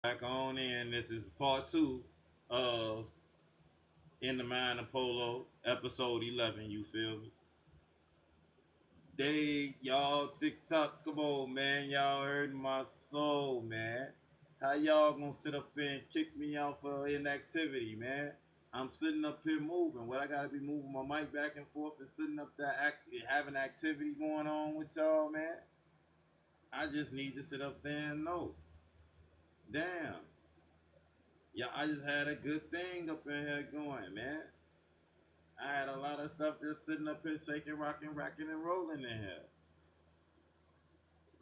Back on in. This is part two of In the Mind of Polo, episode 11. You feel me? Y'all TikTok, come on, man. Y'all heard my soul, man. How y'all gonna sit up here and kick me out for inactivity, man? I'm sitting up here moving. What I gotta be moving my mic back and forth and sitting up there having activity going on with y'all, man? I just need to sit up there and know. Damn. Yeah, I just had a good thing up in here going, man. I had a lot of stuff just sitting up here shaking, rocking, racking, and rolling in here.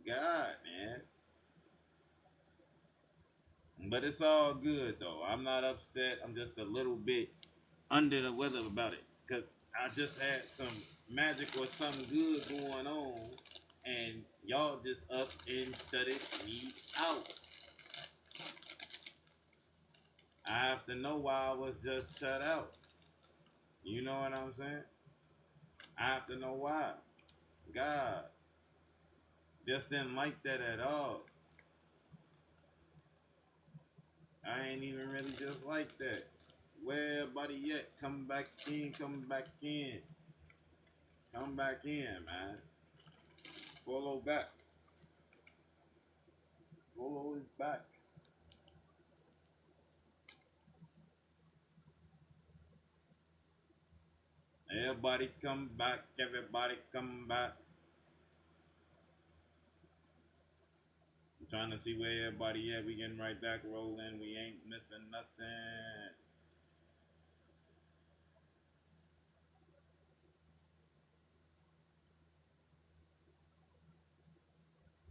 God, man. But it's all good, though. I'm not upset. I'm just a little bit under the weather about it. Because I just had some magic or something good going on. And y'all just up and shutting me out. I have to know why I was just shut out. You know what I'm saying? I have to know why. God. Just didn't like that at all. I ain't even really just like that. Where everybody at? Come back in, come back in. Come back in, man. Polo back. Polo is back. Everybody come back. Everybody come back. I'm trying to see where everybody at. We getting right back rolling. We ain't missing nothing.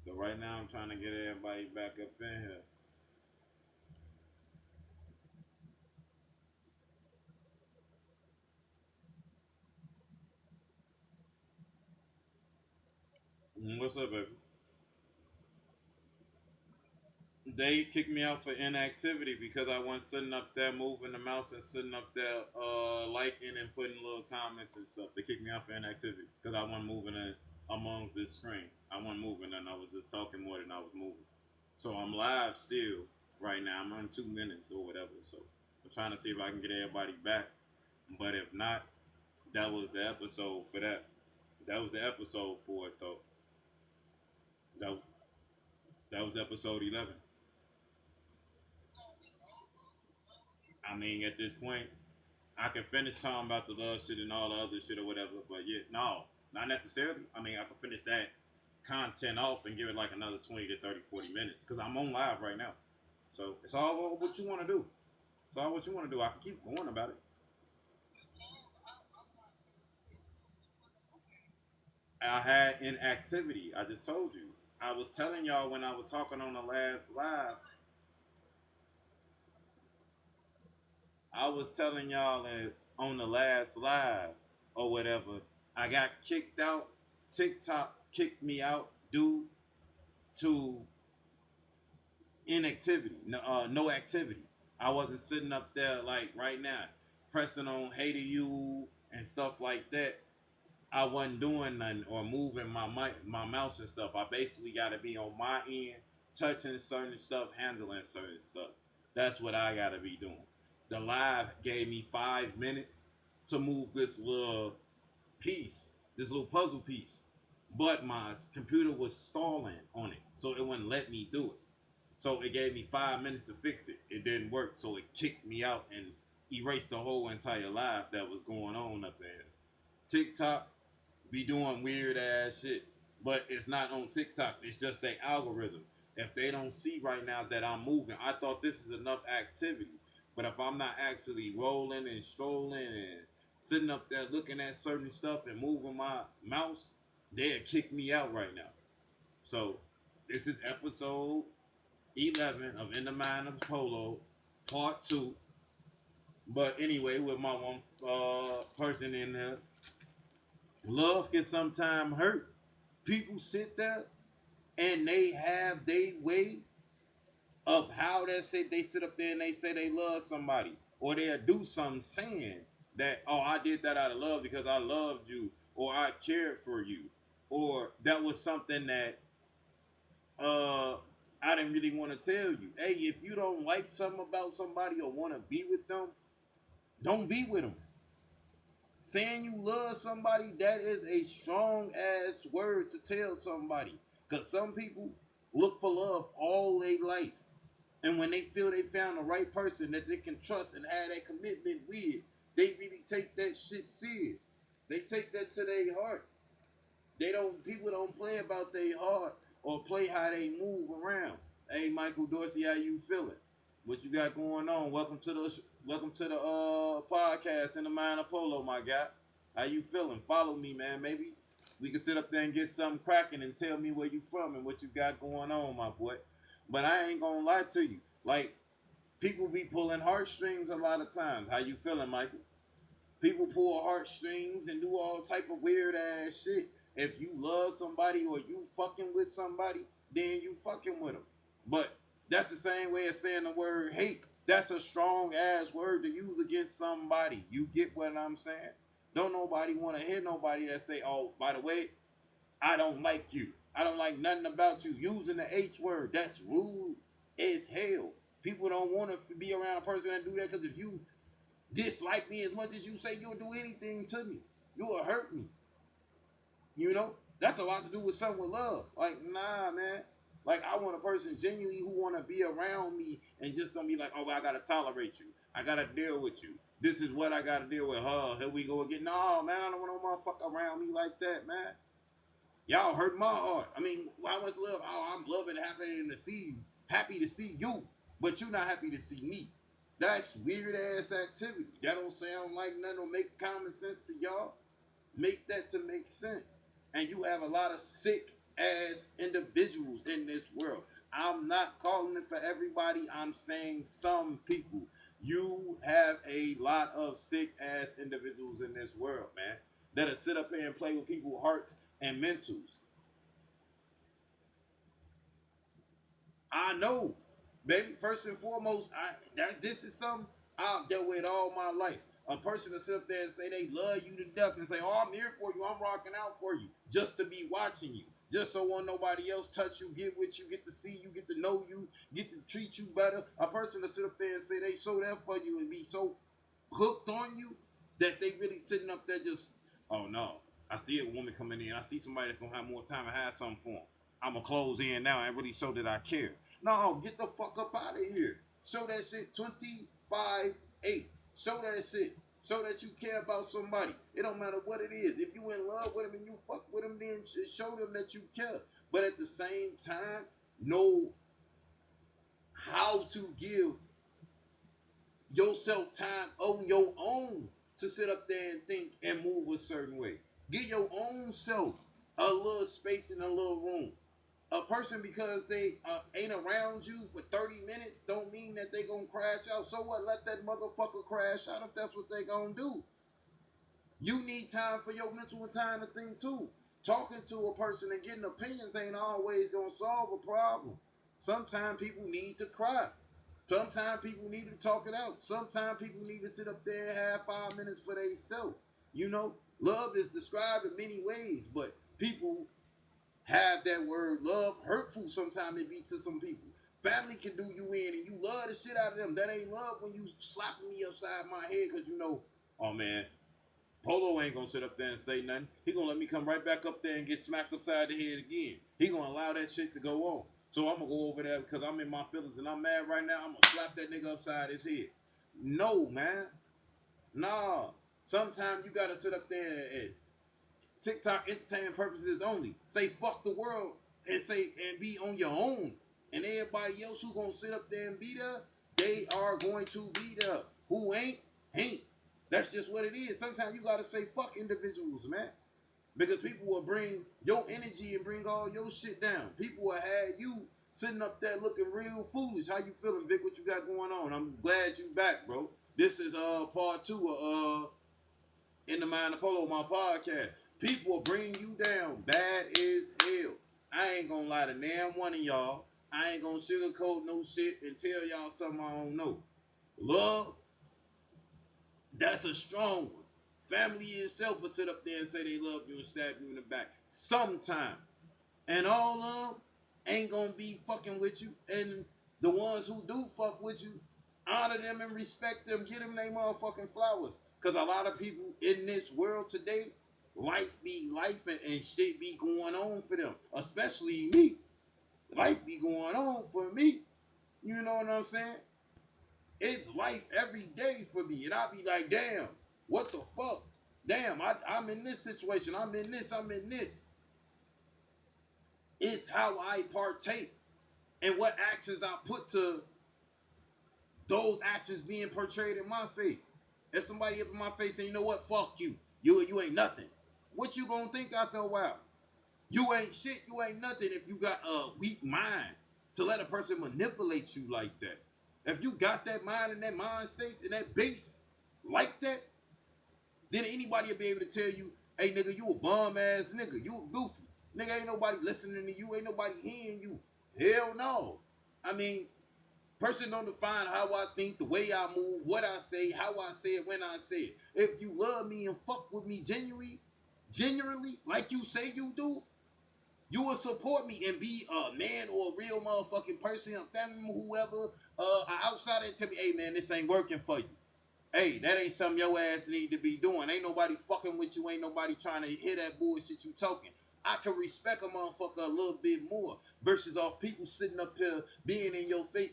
So right now I'm trying to get everybody back up in here. What's up, baby? They kicked me out for inactivity because I wasn't sitting up there moving the mouse and sitting up there liking and putting little comments and stuff. They kicked me out for inactivity because I wasn't moving it amongst this screen. I wasn't moving and I was just talking more than I was moving. So I'm live still right now. I'm on 2 minutes or whatever. So I'm trying to see if I can get everybody back. But if not, that was the episode for that. That was the episode for it though. That, that was episode 11. I mean, at this point, I can finish talking about the love shit and all the other shit or whatever, but yeah, no, not necessarily. I mean, I can finish that content off and give it like another 20 to 30, 40 minutes because I'm on live right now. So it's all what you want to do. It's all what you want to do. I can keep going about it. I had inactivity. I just told you. I was telling y'all when I was talking on the last live. I was telling y'all on the last live or whatever. I got kicked out. TikTok kicked me out due to inactivity, no activity. I wasn't sitting up there like right now, pressing on "Hey to You" and stuff like that. I wasn't doing nothing or moving my mouse and stuff. I basically got to be on my end, touching certain stuff, handling certain stuff. That's what I got to be doing. The live gave me 5 minutes to move this little piece, this little puzzle piece, but my computer was stalling on it, so it wouldn't let me do it. So it gave me 5 minutes to fix it. It didn't work, so it kicked me out and erased the whole entire live that was going on up there. TikTok be doing weird ass shit, but it's not on TikTok. It's just their algorithm. If they don't see right now that I'm moving, I thought this is enough activity. But if I'm not actually rolling and strolling and sitting up there looking at certain stuff and moving my mouse, they'll kick me out right now. So this is episode 11 of In the Mind of Polo, part two. But anyway, with my one person in there, love can sometimes hurt. People sit there and they have their way of how they sit up there and they say they love somebody. Or they'll do something saying that, oh, I did that out of love because I loved you, or I cared for you. Or that was something that uh I didn't really want to tell you. Hey, if you don't like something about somebody or want to be with them, don't be with them. Saying you love somebody, that is a strong ass word to tell somebody. Because some people look for love all their life. And when they feel they found the right person that they can trust and have that commitment with, they really take that shit serious. They take that to their heart. People don't play about their heart or play how they move around. Hey, Michael Dorsey, how you feeling? What you got going on? Welcome to the podcast in the mind of Polo, my guy. How you feeling? Follow me, man. Maybe we can sit up there and get something cracking and tell me where you from and what you got going on, my boy. But I ain't gonna lie to you. Like, people be pulling heartstrings a lot of times. How you feeling, Michael? People pull heartstrings and do all type of weird ass shit. If you love somebody or you fucking with somebody, then you fucking with them. But that's the same way as saying the word hate. That's a strong ass word to use against somebody. You get what I'm saying? Don't nobody want to hear nobody that say, oh, by the way, I don't like you. I don't like nothing about you. Using the H word, that's rude as hell. People don't want to be around a person that do that because if you dislike me as much as you say you'll do anything to me, you will hurt me. You know? That's a lot to do with something with love. Like, nah, man. Like, I want a person genuinely who want to be around me and just don't be like, oh, well, I got to tolerate you. I got to deal with you. This is what I got to deal with. Here we go again. No, man, I don't want no motherfucker around me like that, man. Y'all hurt my heart. I mean, how much love? Oh, I'm loving, happy to see you, but you're not happy to see me. That's weird ass activity. That don't sound like nothing. Don't make common sense to y'all. Make that to make sense. And you have a lot of sick ass individuals in this world. I'm not calling it for everybody. I'm saying some people. You have a lot of sick ass individuals in this world, man, that'll sit up here and play with people's hearts and mentals. I know, baby. First and foremost, this is something I've dealt with all my life. A person to sit up there and say they love you to death and say, "Oh, I'm here for you. I'm rocking out for you," just to be watching you, just so won't nobody else touch you, get with you, get to see you, get to know you, get to treat you better. A person to sit up there and say they so there for you and be so hooked on you that they really sitting up there just, oh no, I see a woman coming in. I see somebody that's gonna have more time to have something for them. I'm gonna close in now and really show that I care. No, get the fuck up out of here. Show that shit 25-8. Show that shit. Show that you care about somebody. It don't matter what it is. If you in love with them and you fuck with them, then show them that you care. But at the same time, know how to give yourself time on your own to sit up there and think and move a certain way. Give your own self a little space in a little room. A person, because they ain't around you for 30 minutes, don't mean that they gonna crash out. So what? Let that motherfucker crash out if that's what they gonna do. You need time for your mental time to think too. Talking to a person and getting opinions ain't always gonna solve a problem. Sometimes people need to cry. Sometimes people need to talk it out. Sometimes people need to sit up there and have 5 minutes for themselves. You know, love is described in many ways, but people have that word love hurtful sometimes it be to some people. Family can do you in and you love the shit out of them. That ain't love when you slapping me upside my head because you know, oh man, Polo ain't gonna sit up there and say nothing. He gonna let me come right back up there and get smacked upside the head again. He gonna allow that shit to go on. So I'm gonna go over there because I'm in my feelings and I'm mad right now. I'm gonna slap that nigga upside his head. No, man. Nah. Sometimes you gotta sit up there and TikTok entertainment purposes only. Say fuck the world and be on your own. And everybody else who gonna sit up there and be there, they are going to be there. Who ain't. That's just what it is. Sometimes you gotta say fuck individuals, man. Because people will bring your energy and bring all your shit down. People will have you sitting up there looking real foolish. How you feeling, Vic? What you got going on? I'm glad you back, bro. This is part 2 of In the Mind of Polo, my podcast. People will bring you down bad as hell. I ain't gonna lie to damn one of y'all. I ain't gonna sugarcoat no shit and tell y'all something I don't know. Love, that's a strong one. Family itself will sit up there and say they love you and stab you in the back. Sometime. And all of them ain't gonna be fucking with you. And the ones who do fuck with you, honor them and respect them. Give them their motherfucking flowers. Cause a lot of people in this world today, life be life and shit be going on for them. Especially me. Life be going on for me. You know what I'm saying? It's life every day for me. And I be like, damn, what the fuck? Damn, I'm in this situation. I'm in this. It's how I partake and what actions I put to those actions being portrayed in my face. If somebody up in my face saying, you know what, fuck you. You ain't nothing. What you gonna think after a while? You ain't shit, you ain't nothing if you got a weak mind to let a person manipulate you like that. If you got that mind and that mind states and that base like that, then anybody will be able to tell you, hey nigga, you a bum ass nigga, you a goofy. Nigga, ain't nobody listening to you, ain't nobody hearing you. Hell no. I mean, person don't define how I think, the way I move, what I say, how I say it, when I say it. If you love me and fuck with me genuinely, like you say you do, you will support me and be a man or a real motherfucking person, a family member, whoever, outside and tell me, hey man, this ain't working for you. Hey, that ain't something your ass need to be doing. Ain't nobody fucking with you. Ain't nobody trying to hear that bullshit you talking. I can respect a motherfucker a little bit more versus off people sitting up here being in your face,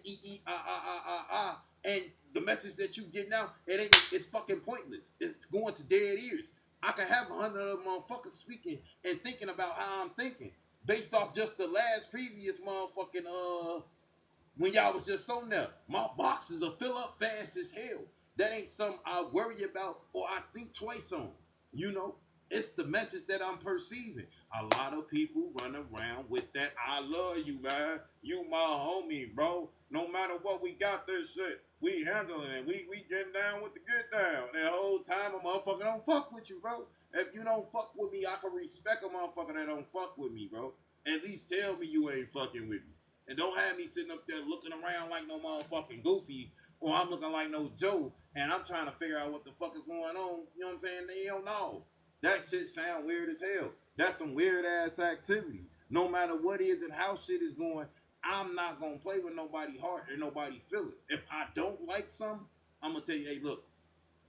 and the message that you getting out, it's fucking pointless. It's going to dead ears. I can have 100 of them motherfuckers speaking and thinking about how I'm thinking based off just the last previous motherfucking when y'all was just on there. My boxes will fill up fast as hell. That ain't something I worry about or I think twice on. You know, it's the message that I'm perceiving. A lot of people run around with that, I love you, man. You my homie, bro. No matter what, we got this shit. We handling it. We getting down with the good down. The whole time a motherfucker don't fuck with you, bro. If you don't fuck with me, I can respect a motherfucker that don't fuck with me, bro. At least tell me you ain't fucking with me. And don't have me sitting up there looking around like no motherfucking goofy, or I'm looking like no Joe, and I'm trying to figure out what the fuck is going on. You know what I'm saying? They don't know. That shit sound weird as hell. That's some weird ass activity. No matter what is and how shit is going, I'm not gonna play with nobody's heart and nobody's feelings. If I don't like something, I'm gonna tell you, hey, look,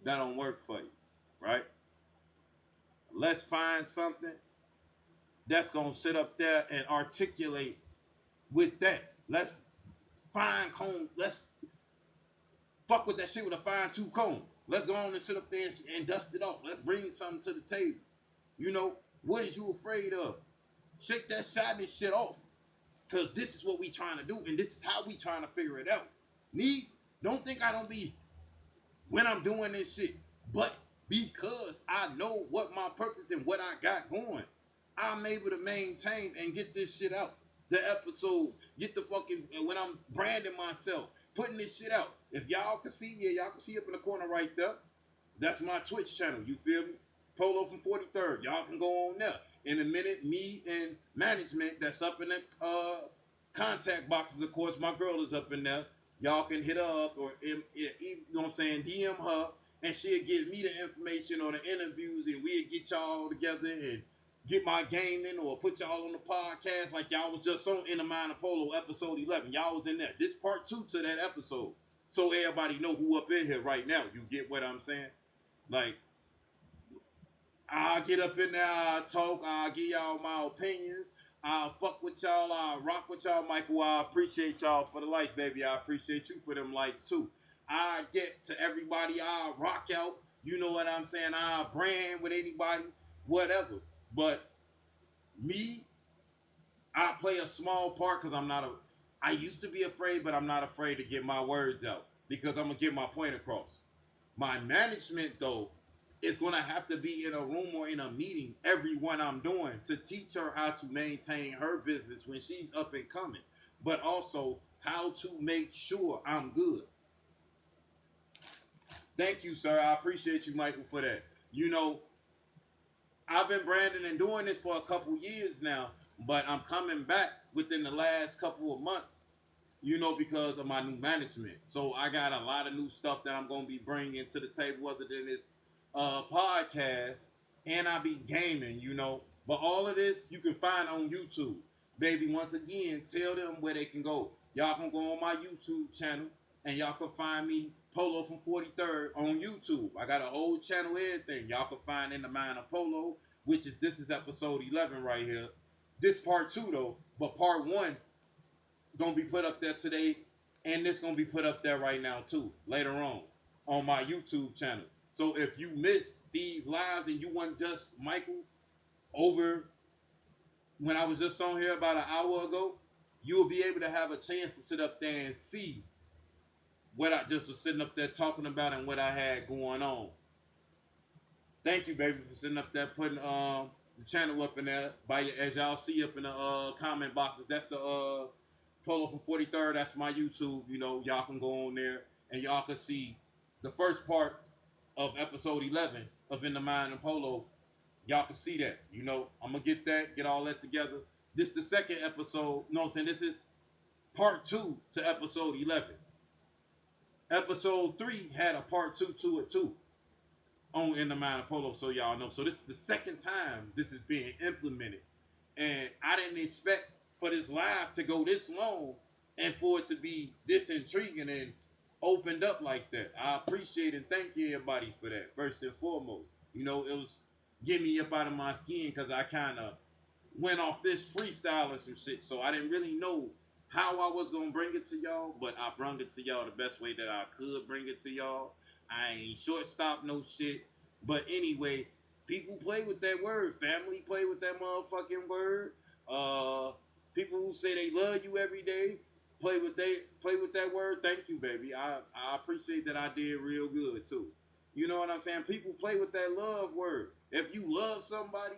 that don't work for you, right? Let's find something that's gonna sit up there and articulate with that. Let's fine comb. Let's fuck with that shit with a fine tooth comb. Let's go on and sit up there and dust it off. Let's bring something to the table. You know, what is you afraid of? Shake that shyness shit off. Because this is what we trying to do, and this is how we trying to figure it out. Me, don't think I don't be when I'm doing this shit. But because I know what my purpose and what I got going, I'm able to maintain and get this shit out. The episode, get the fucking, when I'm branding myself, putting this shit out. If y'all can see, yeah, y'all can see up in the corner right there. That's my Twitch channel, you feel me? Polo from 43rd. Y'all can go on there. In a minute, me and management that's up in the contact boxes, of course, my girl is up in there. Y'all can hit her up or, you know what I'm saying, DM her, and she'll give me the information or the interviews, and we'll get y'all together and get my game in or put y'all on the podcast like y'all was just on In the Mind of Polo, episode 11. Y'all was in there. This part 2 to that episode. So everybody know who up in here right now. You get what I'm saying? Like, I'll get up in there, I'll talk, I'll give y'all my opinions, I'll fuck with y'all, I'll rock with y'all, Michael. I appreciate y'all for the likes, baby. I appreciate you for them likes too. I get to everybody, I'll rock out, you know what I'm saying? I'll brand with anybody, whatever. But me, I play a small part because I used to be afraid, but I'm not afraid to get my words out because I'm going to get my point across. My management, though, is going to have to be in a room or in a meeting every one I'm doing to teach her how to maintain her business when she's up and coming, but also how to make sure I'm good. Thank you, sir. I appreciate you, Michael, for that. You know, I've been branding and doing this for a couple years now, but I'm coming back within the last couple of months, you know, because of my new management. So I got a lot of new stuff that I'm going to be bringing to the table other than this podcast, and I be gaming, you know. But all of this you can find on YouTube. baby, once again, tell them where they can go. Y'all can go on my YouTube channel and y'all can find me, Polo from 43rd, on YouTube. I got a whole channel, everything. Y'all can find In the Mind of Polo, which is, this is episode 11 right here. This part 2 though, but part 1 gonna be put up there today, and this gonna be put up there right now too, later on my YouTube channel. So if you missed these lives and you want just Michael over when I was just on here about an hour ago, you'll be able to have a chance to sit up there and see what I just was sitting up there talking about and what I had going on. Thank you, baby, for sitting up there putting the channel up in there. As y'all see up in the comment boxes, that's the Polo from 43rd. That's my YouTube. You know, y'all can go on there and y'all can see the first part of episode 11 of In the Mind of Polo. Y'all can see that. You know, I'm gonna get all that together. This the second episode. No, I'm saying this is part 2 to episode 11. Episode 3 had a part 2 to it too on In the Mind of Polo, so y'all know. So this is the second time this is being implemented, and I didn't expect for this live to go this long and for it to be this intriguing and opened up like that. I appreciate and thank you everybody for that, first and foremost. You know, it was getting me up out of my skin because I kind of went off this freestyle and some shit, so I didn't really know how I was going to bring it to y'all, but I brung it to y'all the best way that I could bring it to y'all. I ain't shortstop no shit, but anyway, people play with that word. Family play with that motherfucking word. People who say they love you every day play with that word. Thank you, baby. I appreciate that. I did real good too. You know what I'm saying? People play with that love word. If you love somebody,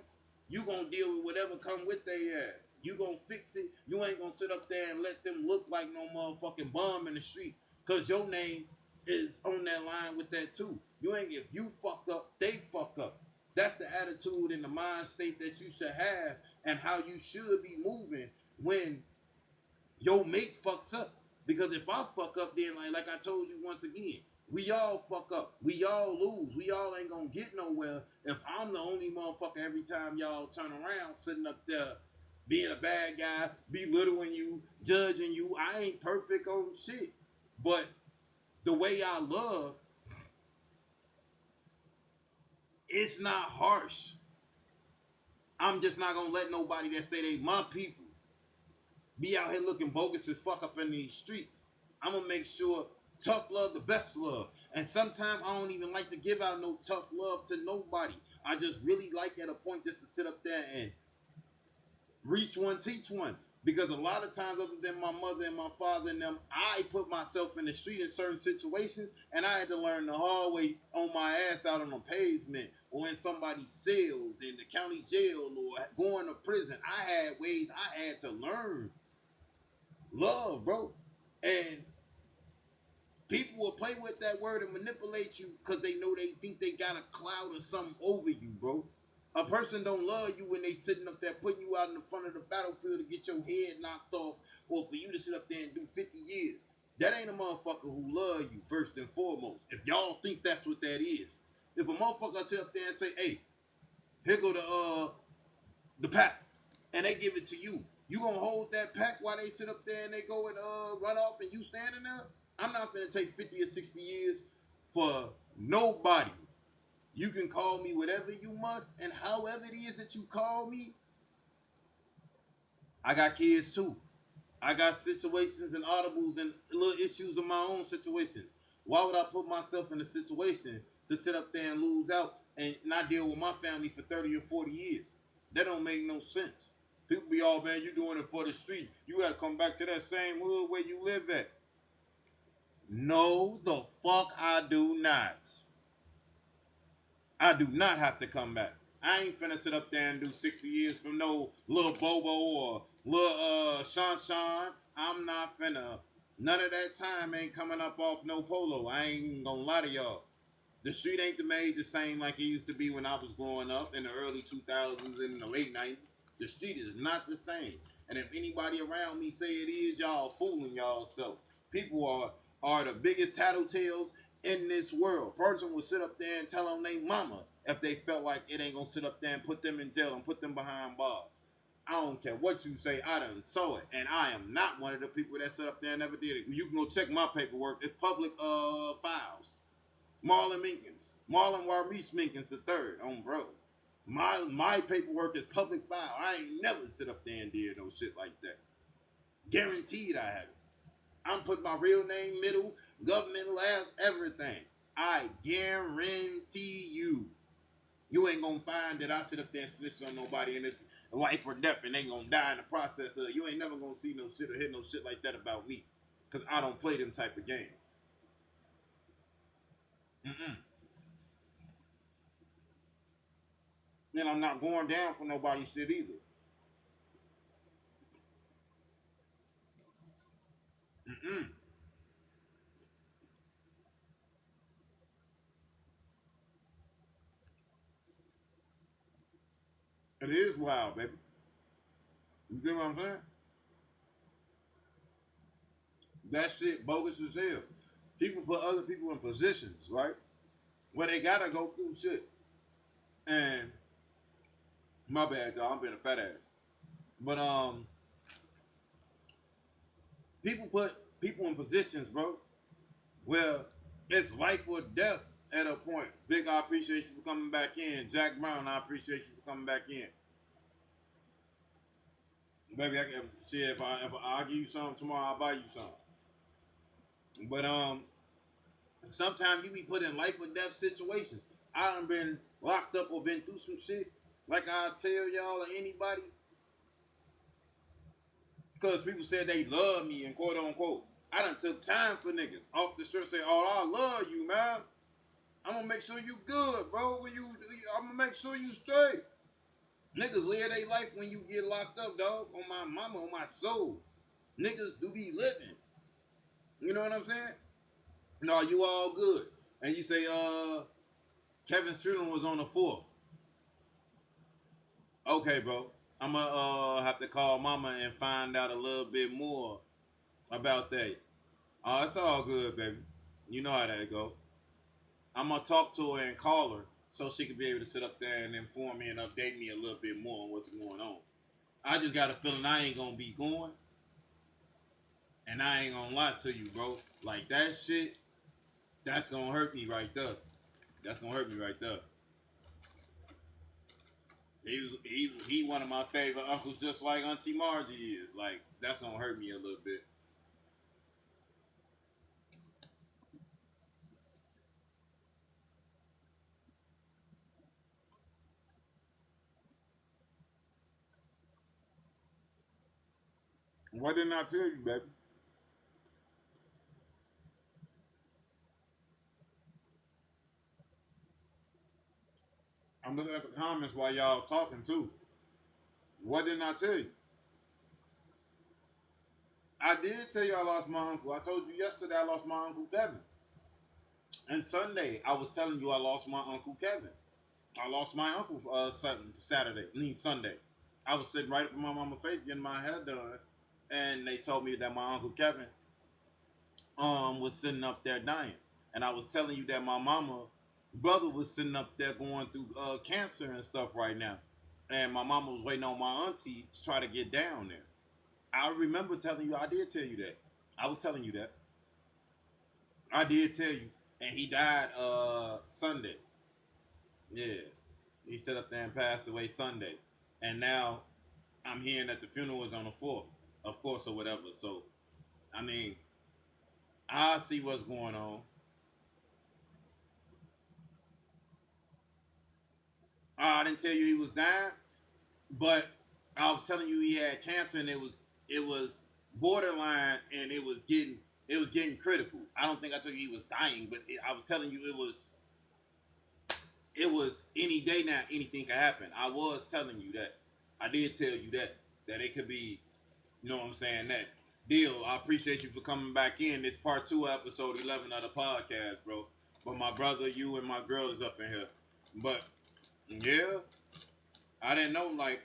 you gonna deal with whatever come with their ass. You gonna fix it. You ain't gonna sit up there and let them look like no motherfucking bum in the street, cause your name is on that line with that too. You ain't, if you fuck up, they fuck up. That's the attitude and the mind state that you should have, and how you should be moving when your mate fucks up. Because if I fuck up, then like I told you once again, we all fuck up. We all lose. We all ain't gonna get nowhere if I'm the only motherfucker every time y'all turn around sitting up there being a bad guy, belittling you, judging you. I ain't perfect on shit. But the way I love, it's not harsh. I'm just not gonna let nobody that say they my people be out here looking bogus as fuck up in these streets. I'm gonna make sure tough love the best love. And sometimes I don't even like to give out no tough love to nobody. I just really like at a point just to sit up there and reach one, teach one. Because a lot of times, other than my mother and my father and them, I put myself in the street in certain situations, and I had to learn the hard way on my ass out on the pavement, or in somebody's cells, in the county jail, or going to prison. I had ways I had to learn love, bro. And people will play with that word and manipulate you because they know they think they got a cloud or something over you, bro. A person don't love you when they sitting up there putting you out in the front of the battlefield to get your head knocked off, or for you to sit up there and do 50 years. That ain't a motherfucker who love you, first and foremost. If y'all think that's what that is. If a motherfucker sit up there and say, hey, here go the pack, and they give it to you, you gonna hold that pack while they sit up there and they go and run off and you standing there? I'm not gonna take 50 or 60 years for nobody. You can call me whatever you must, and however it is that you call me, I got kids too. I got situations and audibles and little issues of my own situations. Why would I put myself in a situation to sit up there and lose out and not deal with my family for 30 or 40 years? That don't make no sense. People be all, man, you doing it for the street. You gotta come back to that same hood where you live at. No, the fuck I do not. I do not have to come back. I ain't finna sit up there and do 60 years from no little Bobo or little Sean. I'm not finna. None of that time ain't coming up off no Polo. I ain't gonna lie to y'all. The street ain't made the same like it used to be when I was growing up in the early 2000s and in the late 90s. The street is not the same. And if anybody around me say it is, y'all fooling y'all self. People are the biggest tattletales in this world. Person will sit up there and tell them they mama if they felt like it ain't gonna sit up there and put them in jail and put them behind bars. I don't care what you say. I done saw it, and I am not one of the people that sit up there and never did it. You can go check my paperwork. It's public files. Marlon Minkins, Marlon Warmise Minkins the third, on bro. My paperwork is public file. I ain't never sit up there and did no shit like that. Guaranteed I have it. I'm putting my real name, middle, government, last, everything. I guarantee you. You ain't gonna find that I sit up there and snitch on nobody in this life or death and they gonna die in the process of. You ain't never gonna see no shit or hear no shit like that about me. Cause I don't play them type of games. Mm-mm. And I'm not going down for nobody's shit either. Mm-mm. It is wild, baby. You get what I'm saying? That shit bogus as hell. People put other people in positions, right? Where they gotta go through shit. And my bad, y'all. I'm being a fat ass. But people put people in positions, bro, where it's life or death at a point. Big, I appreciate you for coming back in. Jack Brown, I appreciate you for coming back in. Baby, I can shit. If I'll give you something tomorrow, I'll buy you something. But sometimes you be put in life or death situations. I done been locked up or been through some shit. Like I tell y'all or anybody, because people said they love me and quote unquote. I done took time for niggas off the street say, "Oh, I love you, man. I'm gonna make sure you good, bro. I'm gonna make sure you straight." Niggas live their life when you get locked up, dog. On my mama, on my soul. Niggas do be living. You know what I'm saying? No, you all good. And you say, Kevin's funeral was on the 4th. Okay, bro. I'm gonna have to call mama and find out a little bit more about that. Oh, it's all good, baby. You know how that go. I'm gonna talk to her and call her so she can be able to sit up there and inform me and update me a little bit more on what's going on. I just got a feeling I ain't gonna be going, and I ain't gonna lie to you, bro. Like that shit, that's gonna hurt me right there. That's gonna hurt me right there. He one of my favorite uncles, just like Auntie Margie is. Like that's gonna hurt me a little bit. What didn't I tell you, baby? I'm looking at the comments while y'all talking too. What didn't I tell you? I did tell you I lost my uncle. I told you yesterday I lost my uncle Kevin. And Sunday I was telling you I lost my uncle Kevin. I lost my uncle Saturday. I mean Sunday. I was sitting right up in my mama's face getting my hair done, and they told me that my uncle Kevin was sitting up there dying. And I was telling you that my mama brother was sitting up there going through cancer and stuff right now. And my mama was waiting on my auntie to try to get down there. I remember telling you, I did tell you that. I was telling you that. I did tell you. And he died Sunday. Yeah. He sat up there and passed away Sunday. And now I'm hearing that the funeral is on the 4th, of course, or whatever. So, I mean, I see what's going on. I didn't tell you he was dying, but I was telling you he had cancer and it was borderline and it was getting critical. I don't think I told you he was dying, but I was telling you it was any day now anything could happen. I was telling you that. I did tell you that it could be, you know what I'm saying, that deal. I appreciate you for coming back in. It's part 2 episode 11 of the podcast, bro. But my brother, you and my girl is up in here. But yeah, I didn't know, like,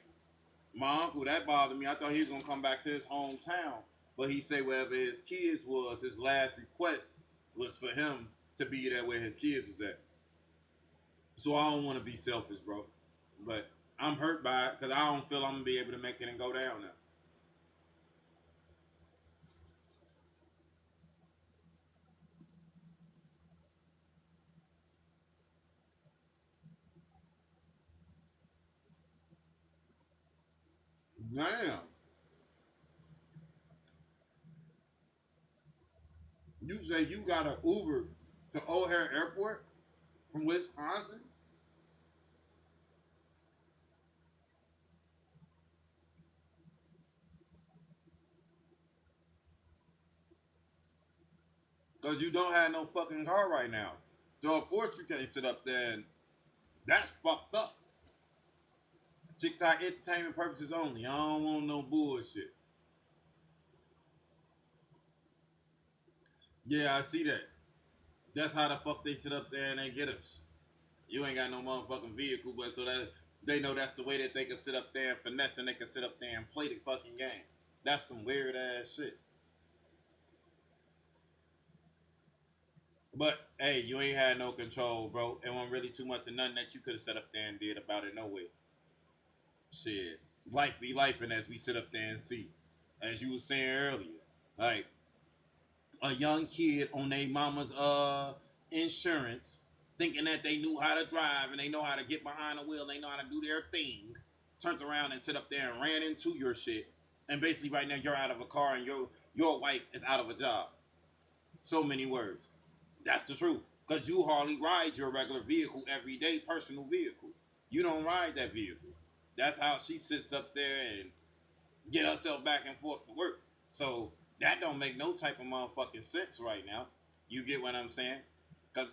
my uncle, that bothered me. I thought he was gonna come back to his hometown, but he said wherever his kids was, his last request was for him to be there where his kids was at. So I don't want to be selfish, bro, but I'm hurt by it because I don't feel I'm gonna be able to make it and go down there. Damn. You say you got an Uber to O'Hare Airport from Wisconsin? Because you don't have no fucking car right now. So of course you can't sit up there and that's fucked up. TikTok entertainment purposes only. I don't want no bullshit. Yeah, I see that. That's how the fuck they sit up there and they get us. You ain't got no motherfucking vehicle, but so that they know that's the way that they can sit up there and finesse and they can sit up there and play the fucking game. That's some weird ass shit. But hey, you ain't had no control, bro. It wasn't really too much of nothing that you could have set up there and did about it. No way. Shit, life be life, and as we sit up there and see, as you were saying earlier, like a young kid on their mama's insurance, thinking that they knew how to drive and they know how to get behind the wheel, and they know how to do their thing, turned around and sit up there and ran into your shit, and basically right now you're out of a car and your wife is out of a job. So many words. That's the truth. Because you hardly ride your regular vehicle every day, personal vehicle. You don't ride that vehicle. That's how she sits up there and get herself back and forth to work. So that don't make no type of motherfucking sense right now. You get what I'm saying?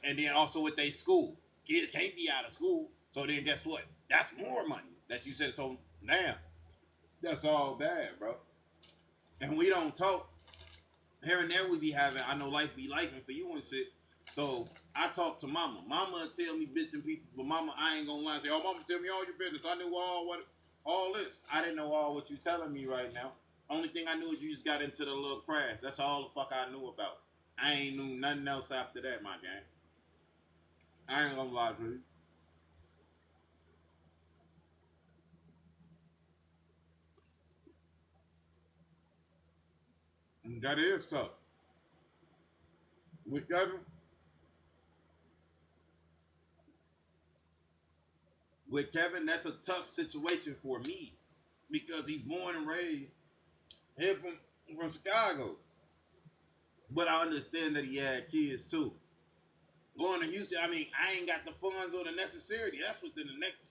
And then also with they school. Kids can't be out of school. So then guess what? That's more money that you said. So damn, that's all bad, bro. And we don't talk. Here and there we be having, I know life be life for you and shit. So I talk to mama. Mama tell me bits and pieces, but mama, I ain't gonna lie and say, oh, mama tell me all your business. I knew all this. I didn't know all what you telling me right now. Only thing I knew is you just got into the little crash. That's all the fuck I knew about. I ain't knew nothing else after that, my gang. I ain't gonna lie to you. And that is tough. With Kevin, that's a tough situation for me because he's born and raised here from Chicago. But I understand that he had kids too. Going to Houston, I mean, I ain't got the funds or the necessity. That's within the next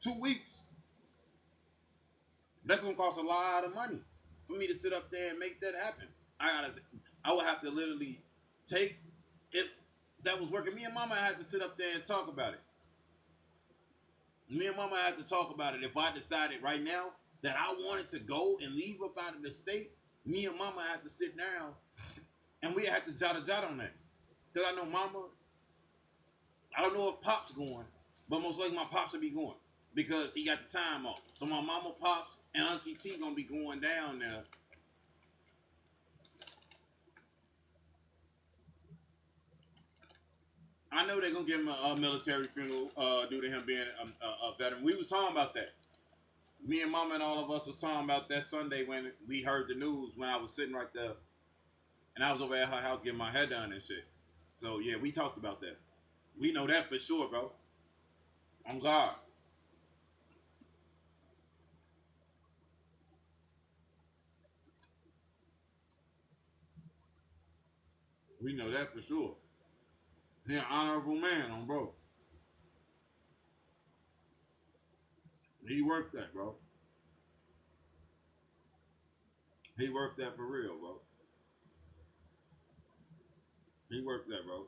2 weeks. That's gonna cost a lot of money for me to sit up there and make that happen. I would have to literally take if that was working. Me and Mama had to sit up there and talk about it. Me and Mama had to talk about it. If I decided right now that I wanted to go and leave up out of the state, me and Mama had to sit down and we had to jot a jot on that. Cause I know Mama, I don't know if Pop's going, but most likely my Pops will be going because he got the time off. So my Mama, Pops, and Auntie T gonna be going down there. I know they're gonna give him a military funeral due to him being a veteran. We was talking about that. Me and Mama and all of us was talking about that Sunday when we heard the news when I was sitting right there and I was over at her house getting my hair done and shit. So yeah, we talked about that. We know that for sure, bro. On God. We know that for sure. He an honorable man on bro. He worth that, bro. He worth that for real, bro. He worth that, bro.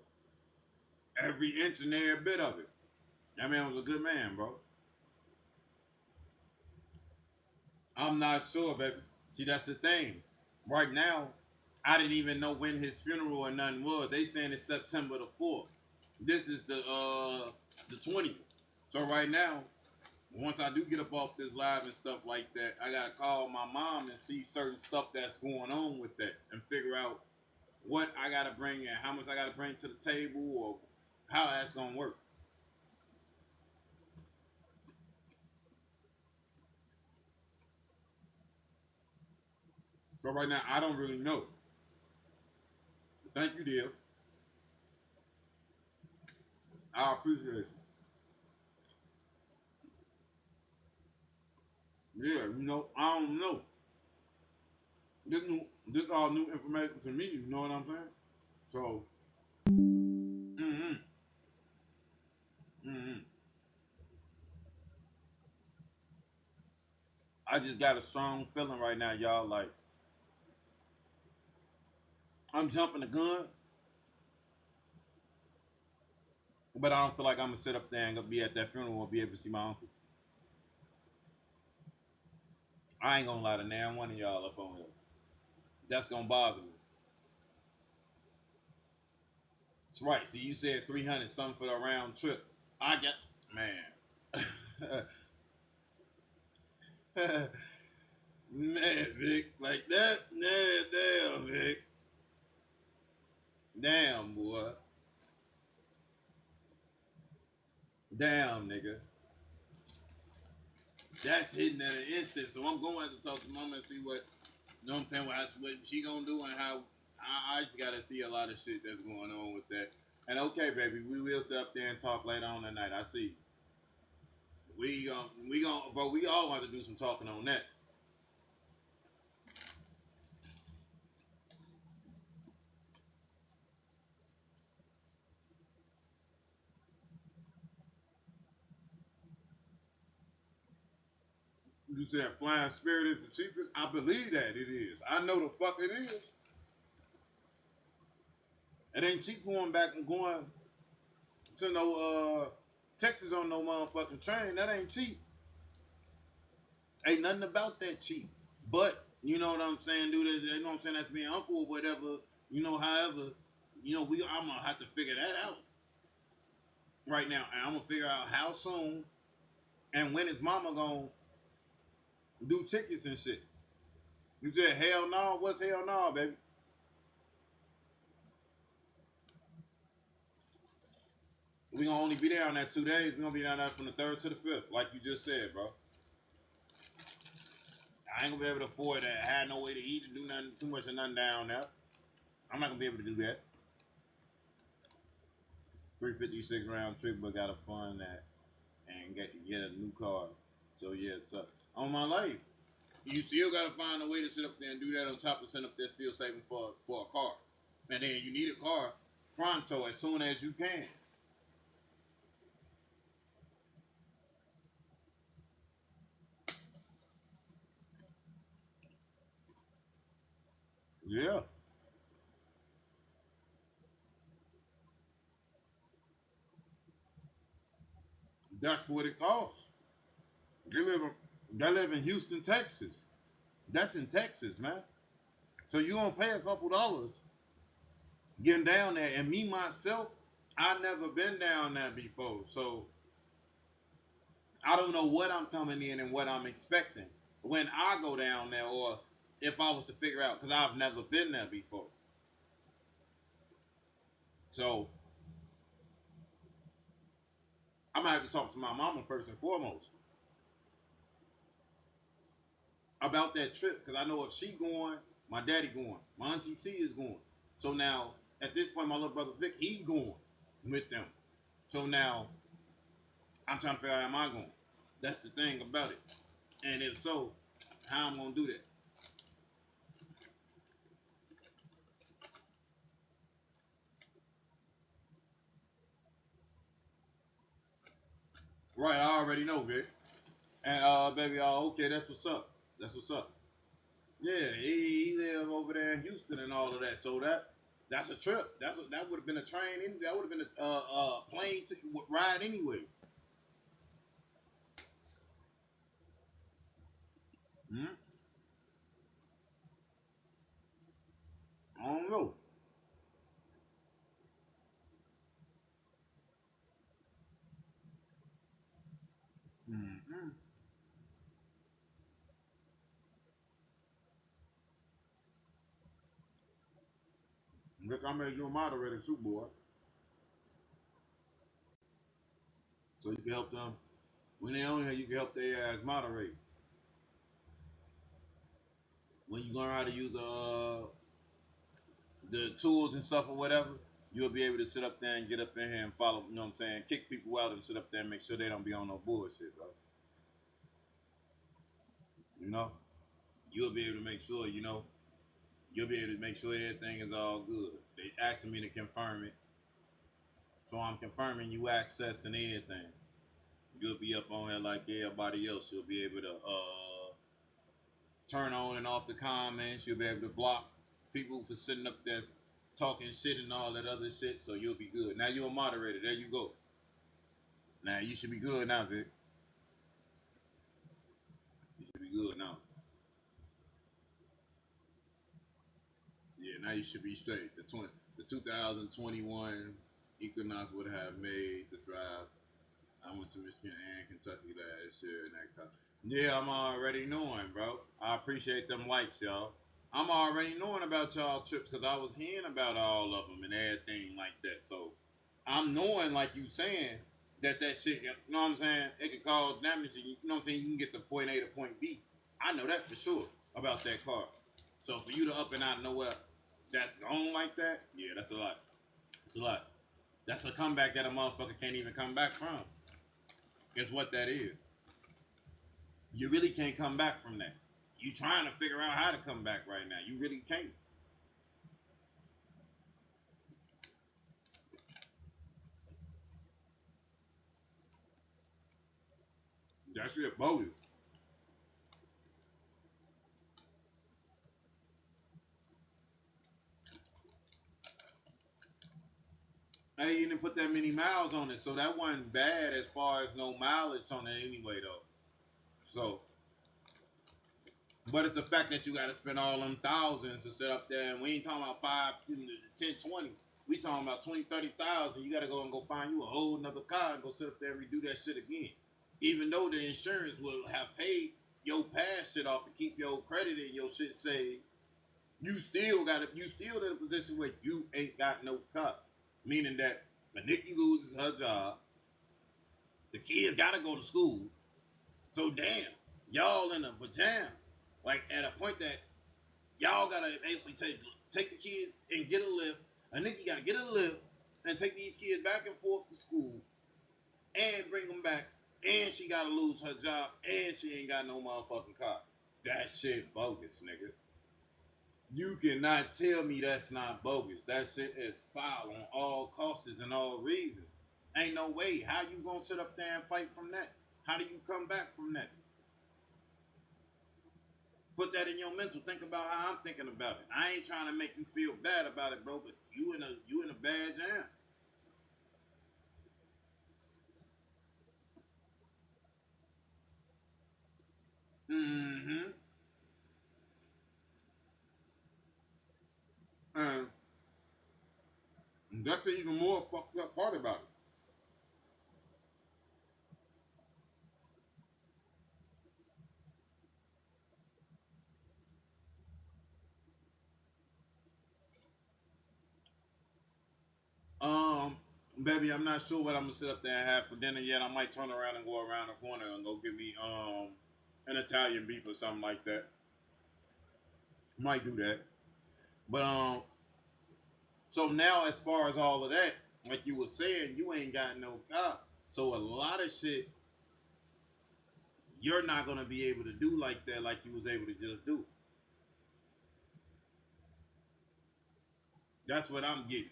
Every inch and every bit of it. That man was a good man, bro. I'm not sure, baby. See, that's the thing. Right now, I didn't even know when his funeral or nothing was. They saying it's September the 4th. This is the 20th. So right now, once I do get up off this live and stuff like that, I gotta call my mom and see certain stuff that's going on with that and figure out what I gotta bring and how much I gotta bring to the table or how that's gonna work. So right now, I don't really know. Thank you, dear. I appreciate it. Yeah, I don't know. This all new information to me. You know what I'm saying? So, mm-hmm, mm-hmm. I just got a strong feeling right now, y'all. Like I'm jumping the gun, but I don't feel like I'm gonna sit up there and be at that funeral or be able to see my uncle. I ain't gonna lie to now one of y'all up on here. That's gonna bother me. That's right. See, you said 300 something for the round trip. I got man. Man, Vic, like that? Yeah, damn, Vic. Damn, boy. Damn, nigga. That's hitting at an instant. So I'm going to talk to mama and see what, you know what I'm saying, what she gonna do and how. I just gotta see a lot of shit that's going on with that. And okay, baby, we will sit up there and talk later on tonight. I see. But we all want to do some talking on that. You said Flying Spirit is the cheapest? I believe that it is. I know the fuck it is. It ain't cheap going back and going to no Texas on no motherfucking train. That ain't cheap. Ain't nothing about that cheap. But you know what I'm saying, dude? You know what I'm saying? That's being uncle or whatever. However, I'm gonna have to figure that out right now, and I'm gonna figure out how soon and when is Mama gonna do tickets and shit. You said hell no? What's hell no, baby? We gonna only be there on that 2 days. We gonna be down there from the 3rd to the 5th, like you just said, bro. I ain't gonna be able to afford that. I had no way to eat and do nothing too much of nothing down there. I'm not gonna be able to do that. 356 round trip, but gotta fund that and get a new car. So yeah, so on my life, you still gotta find a way to sit up there and do that on top of sitting up there still saving for a car, and then you need a car pronto as soon as you can. Yeah, that's what it costs. They live in, they live in Houston, Texas. That's in Texas, man. So you gonna pay a couple dollars getting down there, and me myself, I never been down there before, so I don't know what I'm coming in and what I'm expecting when I go down there, or if I was to figure out, because I've never been there before. So I'm gonna have to talk to my mama first and foremost about that trip, because I know if she going, my daddy going, my auntie T is going. So now at this point, my little brother Vic, he's going with them. So now I'm trying to figure out how am I going. That's the thing about it. And if so, how I'm gonna do that. Right, I already know, Vic. And baby, okay, that's what's up. That's what's up. Yeah, he live over there in Houston and all of that. So that's a trip. That would have been a train. That would have been a plane ride anyway. Hmm? I don't know. Mm-hmm. Look, I made you a moderator too, boy. So you can help them when they on here. You can help their ass moderate. when you learn how to use the tools and stuff or whatever, you'll be able to sit up there and get up in here and follow, you know what I'm saying, kick people out and sit up there and make sure they don't be on no bullshit, bro. You know? You'll be able to make sure, you'll be able to make sure everything is all good. They asking me to confirm it. So I'm confirming you access and everything. You'll be up on here like everybody else. You'll be able to turn on and off the comments. You'll be able to block people for sitting up there talking shit and all that other shit. So you'll be good. Now you're a moderator. There you go. Now you should be good now, Vic. You should be good now. Yeah, now you should be straight. The 2021 Equinox would have made the drive. I went to Michigan and Kentucky last year and that kind. Yeah, I'm already knowing, bro. I appreciate them likes, y'all. I'm already knowing about y'all trips because I was hearing about all of them and everything like that. So I'm knowing, like you saying, that shit, you know what I'm saying? It could cause damage. You know what I'm saying? You can get to point A to point B. I know that for sure about that car. So for you to up and out nowhere that's gone like that, yeah, that's a lot. It's a lot. That's a comeback that a motherfucker can't even come back from. Guess what that is? You really can't come back from that. You trying to figure out how to come back right now. You really can't. That shit bogus. I ain't even put that many miles on it, so that wasn't bad as far as no mileage on it anyway, though. So, but it's the fact that you got to spend all them thousands to sit up there, and we ain't talking about 5, 10, 20. We talking about 20, 30,000. You got to go and go find you a whole nother car and go sit up there and redo that shit again. Even though the insurance will have paid your past shit off to keep your credit and your shit saved, you still in a position where you ain't got no car. Meaning that when Nikki loses her job, the kids gotta go to school. So damn, y'all in a pajama. Like at a point that y'all gotta basically take the kids and get a lift. And Nikki gotta get a lift and take these kids back and forth to school and bring them back. And she gotta lose her job and she ain't got no motherfucking car. That shit bogus, nigga. You cannot tell me that's not bogus. That shit is foul on all costs and all reasons. Ain't no way. How you gonna sit up there and fight from that? How do you come back from that? Put that in your mental. Think about how I'm thinking about it. I ain't trying to make you feel bad about it, bro, but you in a bad jam. Mm-hmm. And that's the even more fucked up part about it. Um, Baby, I'm not sure what I'm gonna sit up there and have for dinner yet. I might turn around and go around the corner and go get me an Italian beef or something like that. Might do that. But so now as far as all of that, like you were saying, you ain't got no car. So a lot of shit you're not gonna be able to do like that, like you was able to just do. That's what I'm getting.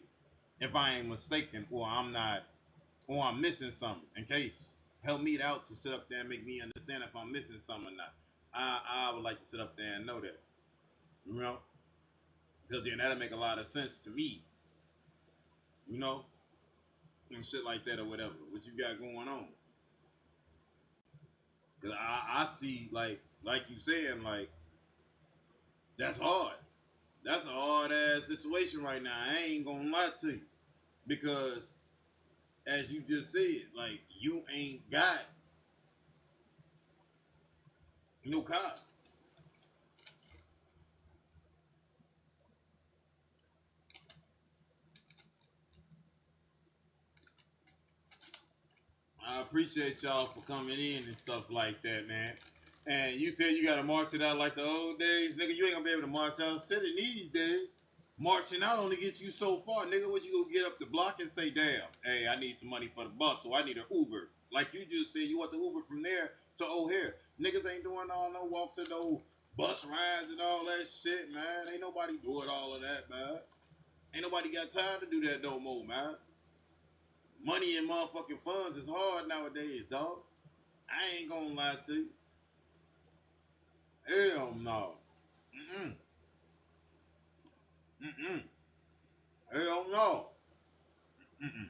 If I ain't mistaken, or I'm not, or I'm missing something. In case, help me out to sit up there and make me understand if I'm missing something or not. I would like to sit up there and know that, you know, because then that'll make a lot of sense to me, you know, and shit like that or whatever. What you got going on? Because I see like you saying like that's hard. That's a hard ass situation right now. I ain't gonna lie to you because as you just said, like you ain't got no car. I appreciate y'all for coming in and stuff like that, man. And you said you gotta march it out like the old days, nigga. You ain't gonna be able to march out city these days. Marching out only gets you so far, nigga. What you gonna get up the block and say, damn, hey, I need some money for the bus, so I need an Uber. Like you just said, you want the Uber from there to O'Hare. Niggas ain't doing all no walks and no bus rides and all that shit, man. Ain't nobody doing all of that, man. Ain't nobody got time to do that no more, man. Money and motherfucking funds is hard nowadays, dog. I ain't gonna lie to you. Hell no. Mm-mm. Mm-mm. Hell no. Mm-mm.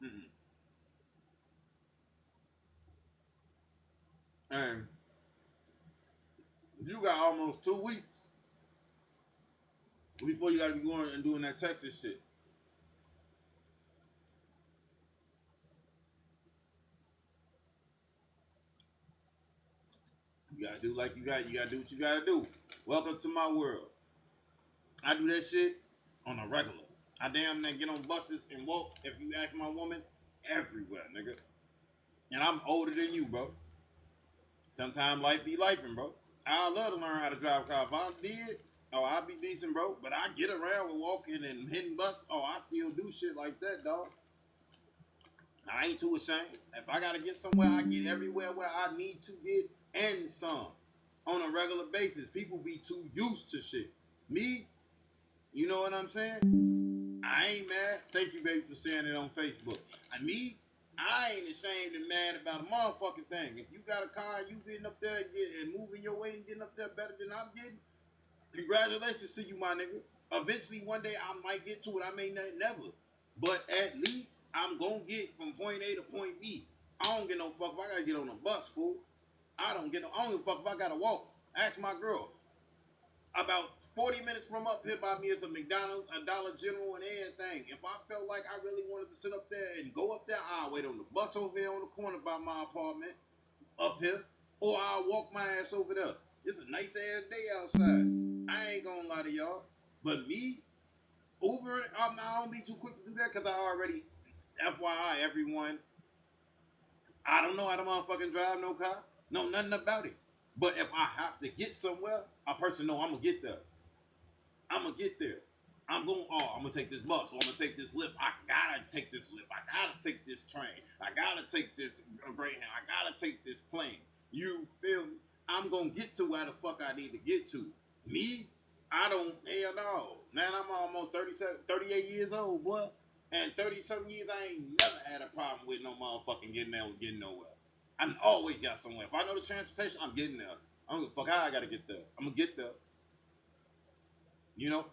Mm-mm. And you got almost 2 weeks before you gotta be going and doing that Texas shit. You gotta do like you gotta do what you gotta do. Welcome to my world. I do that shit on a regular. I damn near get on buses and walk, if you ask my woman, everywhere, nigga. And I'm older than you, bro. Sometimes life be lifing, bro. I love to learn how to drive a car. If I did, oh, I'd be decent, bro. But I get around with walking and hitting bus. Oh, I still do shit like that, dog. I ain't too ashamed. If I gotta get somewhere, I get everywhere where I need to get and some on a regular basis. People be too used to shit. Me, you know what I'm saying? I ain't mad. Thank you, baby, for saying it on Facebook. I ain't ashamed and mad about a motherfucking thing. If you got a car and you getting up there and moving your way and getting up there better than I'm getting, congratulations to you, my nigga. Eventually, one day, I might get to it. I may not, never. But at least I'm going to get from point A to point B. I don't get no fuck if I got to get on a bus, fool. I don't give a fuck if I got to walk. Ask my girl. About 40 minutes from up here by me is a McDonald's, a Dollar General, and everything. If I felt like I really wanted to sit up there and go up there, I'll wait on the bus over here on the corner by my apartment up here, or I'll walk my ass over there. It's a nice ass day outside. I ain't gonna lie to y'all. But me, Uber, I don't be too quick to do that because I already, FYI, everyone, I don't know how to motherfucking drive no car. Know nothing about it. But if I have to get somewhere, a person know I'm gonna get there. I'm gonna get there. I'm gonna take this bus, or I'm gonna take this lift. I gotta take this lift. I gotta take this train. I gotta take this Greyhound. I gotta take this plane. You feel me? I'm gonna get to where the fuck I need to get to. Me, I don't, hell no. Man, I'm almost 37, 38 years old, boy. And 30-something years, I ain't never had a problem with no motherfucking getting there or getting nowhere. I'm always got somewhere. If I know the transportation, I'm getting there. I don't give a fuck how I gotta get there. I'm gonna get there. You know?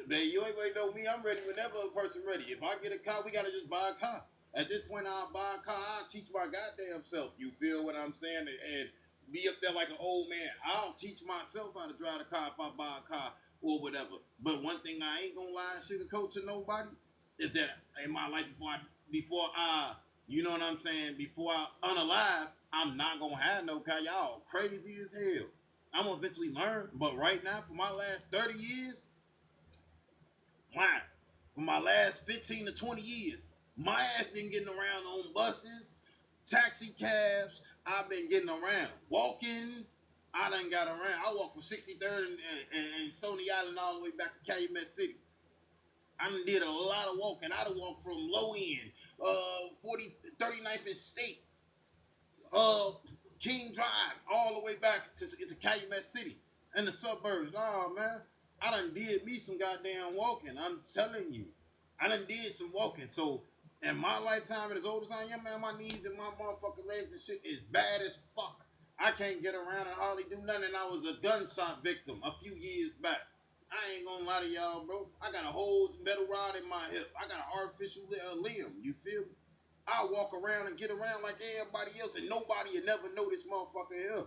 Baby, you ain't gonna know me. I'm ready whenever a person ready. If I get a car, we gotta just buy a car. At this point, I'll buy a car. I'll teach my goddamn self. You feel what I'm saying? And be up there like an old man. I'll teach myself how to drive a car if I buy a car or whatever. But one thing I ain't gonna lie and sugarcoat to nobody is that in my life before I you know what I'm saying, before I unalive, I'm not gonna have no car. Y'all crazy as hell. I'm gonna eventually learn, but right now, for my last 30 years, why? For my last 15 to 20 years, my ass been getting around on buses, taxi cabs. I've been getting around. Walking, I done got around. I walked from 63rd and Stony Island all the way back to Calumet City. I done did a lot of walking. I done walked from low end, 39th and State, King Drive, all the way back to Calumet City and the suburbs. Oh, man. I done did me some goddamn walking. I'm telling you. I done did some walking. So, in my lifetime, and as old as I am, man, my knees and my motherfucking legs and shit is bad as fuck. I can't get around and hardly do nothing. And I was a gunshot victim a few years back. I ain't gonna lie to y'all, bro. I got a whole metal rod in my hip. I got an artificial limb. You feel me? I walk around and get around like everybody else, and nobody will never know this motherfucker here.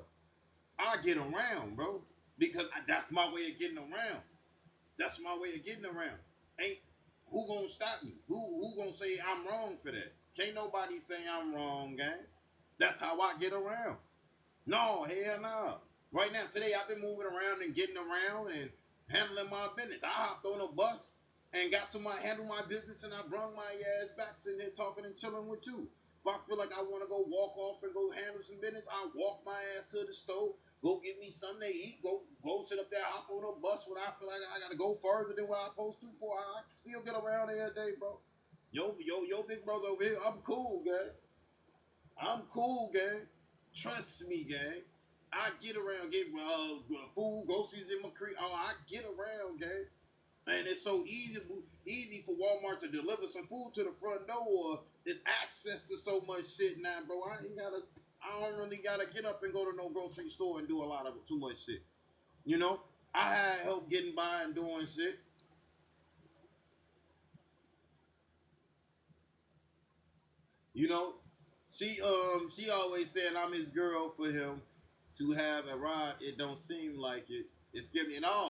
I get around, bro, because that's my way of getting around. That's my way of getting around. Ain't who gonna stop me? Who gonna say I'm wrong for that? Can't nobody say I'm wrong, gang. That's how I get around. No, hell no. Right now, today, I've been moving around and getting around and handling my business. I hopped on a bus and got to handle my business, and I brung my ass back sitting there talking and chilling with you. If I feel like I want to go walk off and go handle some business, I walk my ass to the store, go get me something to eat, go sit up there, hop on a bus when I feel like I gotta go further than what I'm supposed to. Boy, I can still get around every day, bro. Yo, big brother over here, I'm cool, gang. I'm cool, gang. Trust me, gang. I get around, get food, groceries in my crib. Oh, I get around, gang. And it's so easy for Walmart to deliver some food to the front door. Or it's access to so much shit now, bro. I don't really gotta get up and go to no grocery store and do a lot of too much shit. You know, I had help getting by and doing shit. You know, she always saying I'm his girl for him to have a ride. It don't seem like it. It's giving it all.